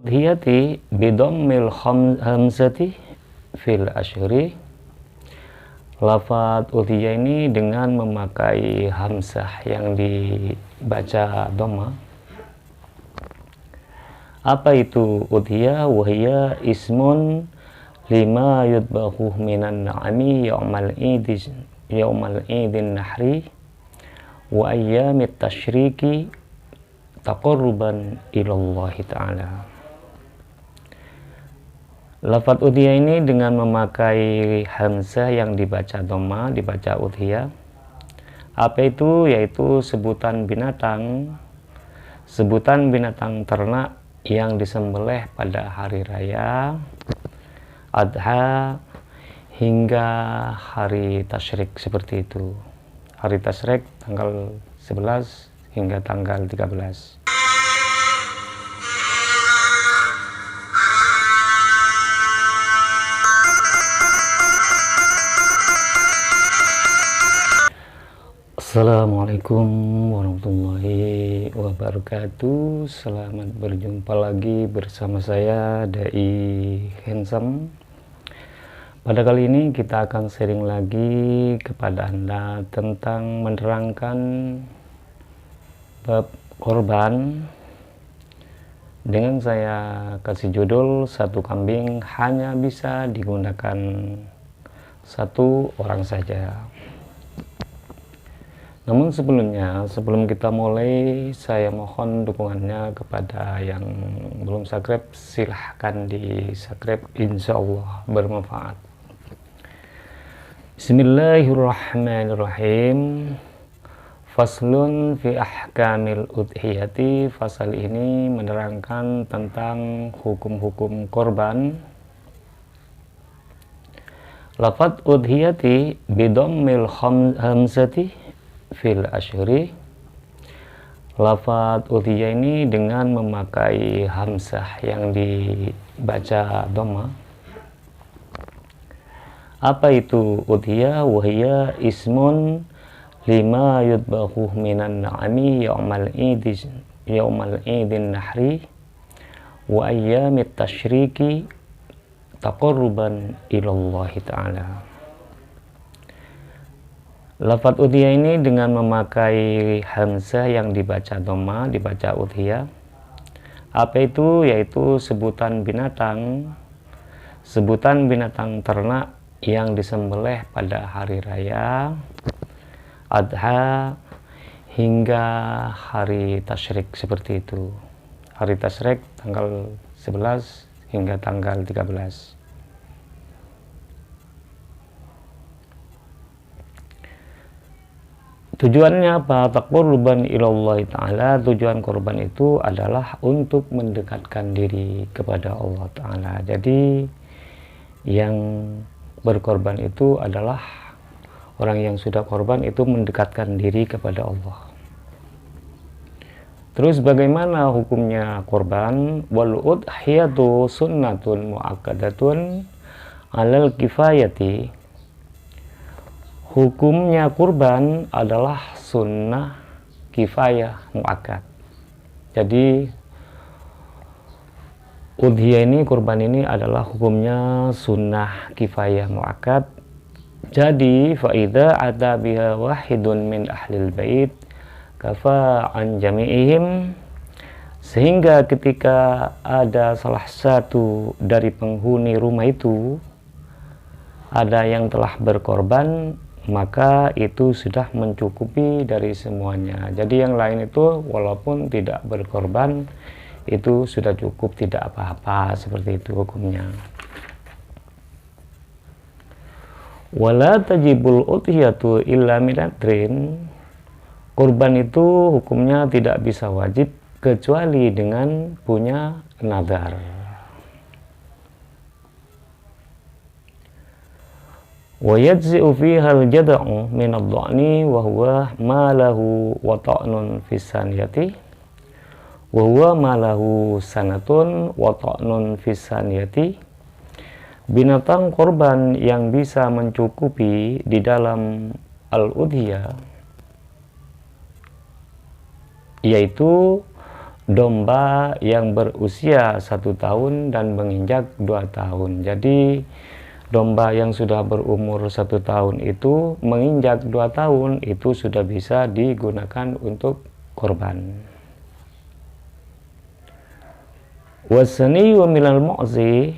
Udhiyati bidammil hamzati fil asyhuri. Lafadz udhiyah ini dengan memakai hamzah yang dibaca dhamma. Apa itu udhiyah? Wahya ismun lima yudbahu minan na'ami yaumal idin nahri wa ayyamit tasyriki taqarruban ilallahi ta'ala. Lafadz udhiyah ini dengan memakai hamzah yang dibaca dhamma, dibaca udhiyah. Apa itu? Yaitu sebutan binatang ternak yang disembelih pada hari raya Adha hingga hari tasyrik, seperti itu. Hari tasyrik tanggal 11 hingga tanggal 13. Assalamualaikum warahmatullahi wabarakatuh. Selamat berjumpa lagi bersama saya Dai Handsome. Pada kali ini kita akan sharing lagi kepada Anda tentang menerangkan bab korban. Dengan saya kasih judul, satu kambing hanya bisa digunakan satu orang saja. Namun sebelum kita mulai, saya mohon dukungannya kepada yang belum subscribe, silahkan di subscribe, insya Allah bermanfaat. Bismillahirrahmanirrahim. Faslun fi ahkamil udhiyati. Fasal ini menerangkan tentang hukum-hukum korban. Lafadz udhiyati bidammil hamzati fil asyhuri. Lafadz udhiyah ini dengan memakai hamzah yang dibaca dhamma. Apa itu udhiyah? Wahya ismun lima yudbahu minan na'ami yaumal idin nahri wa ayyamit tasyriki taqarruban ilallahi ta'ala. Lafadz udhiyah ini dengan memakai hamzah yang dibaca dhamma, dibaca udhiyah. Apa itu? Yaitu sebutan binatang ternak yang disembelih pada hari raya Adha hingga hari tasyrik, seperti itu. Hari tasyrik tanggal 11 hingga tanggal 13. Tujuannya apa? Taqarruban ilallahi ta'ala. Tujuan korban itu adalah untuk mendekatkan diri kepada Allah Ta'ala. Jadi yang berkorban itu adalah orang yang sudah korban itu mendekatkan diri kepada Allah. Terus bagaimana hukumnya korban? Wal udhiyatu sunnatun muakkadatun alal kifayati. Hukumnya kurban adalah sunnah kifayah muakkad. Jadi udhiyah ini, kurban ini adalah hukumnya sunnah kifayah muakkad. Jadi faida ada biha wahidun min ahlil bait kafa an jami'ihim. Sehingga ketika ada salah satu dari penghuni rumah itu ada yang telah berkorban, maka itu sudah mencukupi dari semuanya. Jadi yang lain itu walaupun tidak berkorban itu sudah cukup, tidak apa-apa, seperti itu hukumnya. Wala tajibul udhiyatu illa minadrin. Kurban itu hukumnya tidak bisa wajib kecuali dengan punya nadar. Wa yajzi'u fiha al-jada'u min ad-dha'ni wa huwa ma lahu wata'nun fi saniyati wa huwa ma lahu sanatun wata'nun fi saniyati. Binatang korban yang bisa mencukupi di dalam al-udhiyah yaitu domba yang berusia 1 tahun dan menginjak 2 tahun. Jadi domba yang sudah berumur 1 tahun itu menginjak 2 tahun itu sudah bisa digunakan untuk korban. Wasaniyu minal mu'zi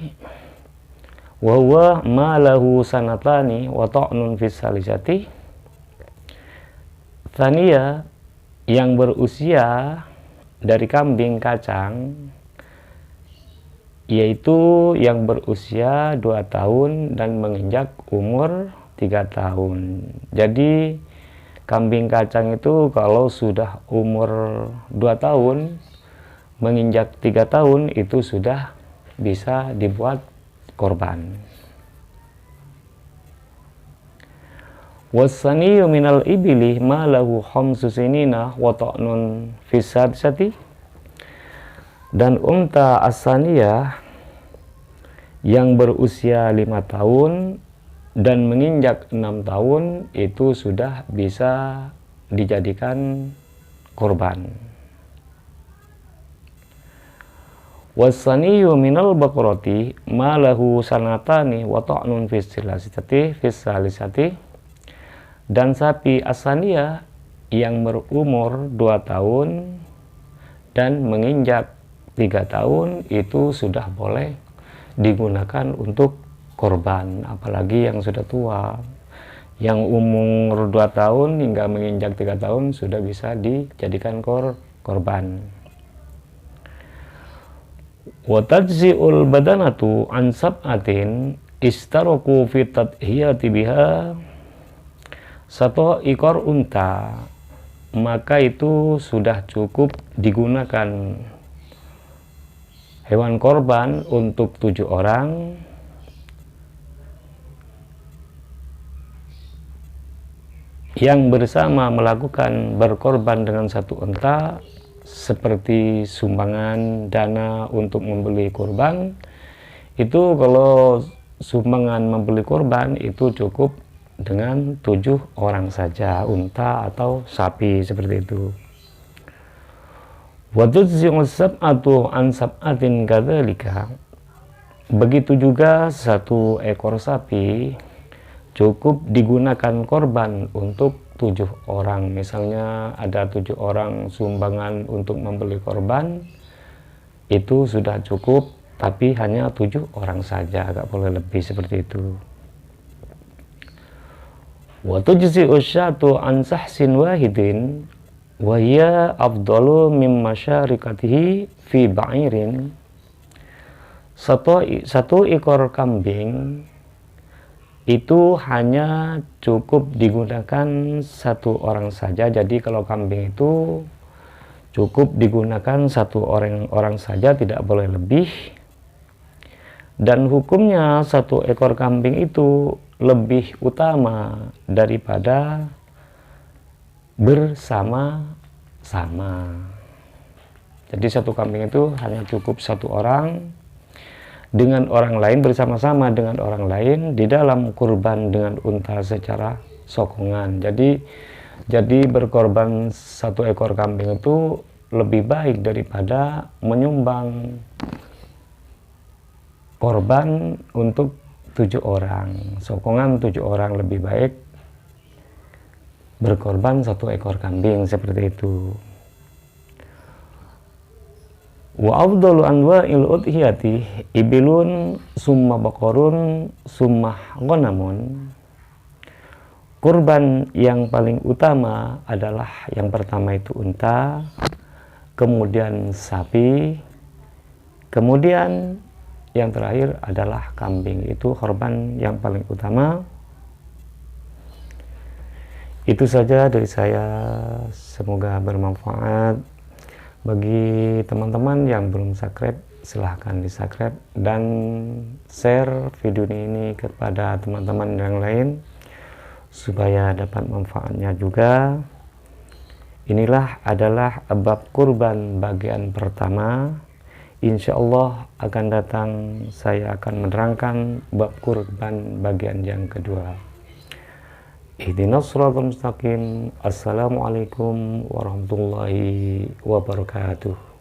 wa huwa ma lahu sanatani wa ta'nun fis salisati. Thaniya, yang berusia dari kambing kacang, yaitu yang berusia 2 tahun dan menginjak umur 3 tahun. Jadi kambing kacang itu kalau sudah umur 2 tahun menginjak 3 tahun itu sudah bisa dibuat korban. Wasaniyu minal ibili ma lahu khamsu sinina wa ta'nun fis sadisati. Dan unta asaniyah yang berusia 5 tahun dan menginjak 6 tahun itu sudah bisa dijadikan korban. Wasaniyu minal baqarati ma lahu sanatani wa ta'nun fis salisati. Dan sapi asaniyah yang berumur 2 tahun dan menginjak 3 tahun itu sudah boleh digunakan untuk korban, apalagi yang sudah tua. Yang umur 2 tahun hingga menginjak 3 tahun sudah bisa dijadikan korban. Wa tajzi'ul badanatu an sab'atin istaraku fi tadhiyati biha. Satu ekor unta, maka itu sudah cukup digunakan hewan korban untuk 7 orang yang bersama melakukan berkorban dengan 1 unta, seperti sumbangan dana untuk membeli korban. Itu kalau sumbangan membeli korban itu cukup dengan 7 orang saja, unta atau sapi seperti itu. Wa tujzi'u sab'atu an sab'atin kadzalika. Begitu juga 1 ekor sapi cukup digunakan korban untuk 7 orang. Misalnya ada 7 orang sumbangan untuk membeli korban, itu sudah cukup, tapi hanya 7 orang saja, nggak boleh lebih seperti itu. Wa tujzi'u syatu an sahsin wahidin wa hiya afdalu mimma syarikatihi fi ba'irin. Satu ekor kambing itu hanya cukup digunakan 1 orang saja. Jadi kalau kambing itu cukup digunakan 1 orang saja, tidak boleh lebih. Dan hukumnya 1 ekor kambing itu lebih utama daripada bersama-sama. Jadi 1 kambing itu hanya cukup 1 orang dengan orang lain, bersama-sama dengan orang lain di dalam kurban dengan unta secara sokongan. Jadi berkorban 1 ekor kambing itu lebih baik daripada menyumbang korban untuk 7 orang. Sokongan 7 orang lebih baik berkorban 1 ekor kambing seperti itu. Wa afdalu anwa'il udhiyati ibilun summa baqarun summa ghanamun. Kurban yang paling utama adalah yang pertama itu unta, kemudian sapi, kemudian yang terakhir adalah kambing. Itu korban yang paling utama. Itu saja dari saya, semoga bermanfaat. Bagi teman-teman yang belum subscribe, silahkan di subscribe dan share video ini kepada teman-teman yang lain supaya dapat manfaatnya juga. Inilah adalah bab kurban bagian pertama. Insya Allah akan datang saya akan menerangkan bab kurban bagian yang kedua. Ihdinas siratal mustaqim. Assalamualaikum warahmatullahi wabarakatuh.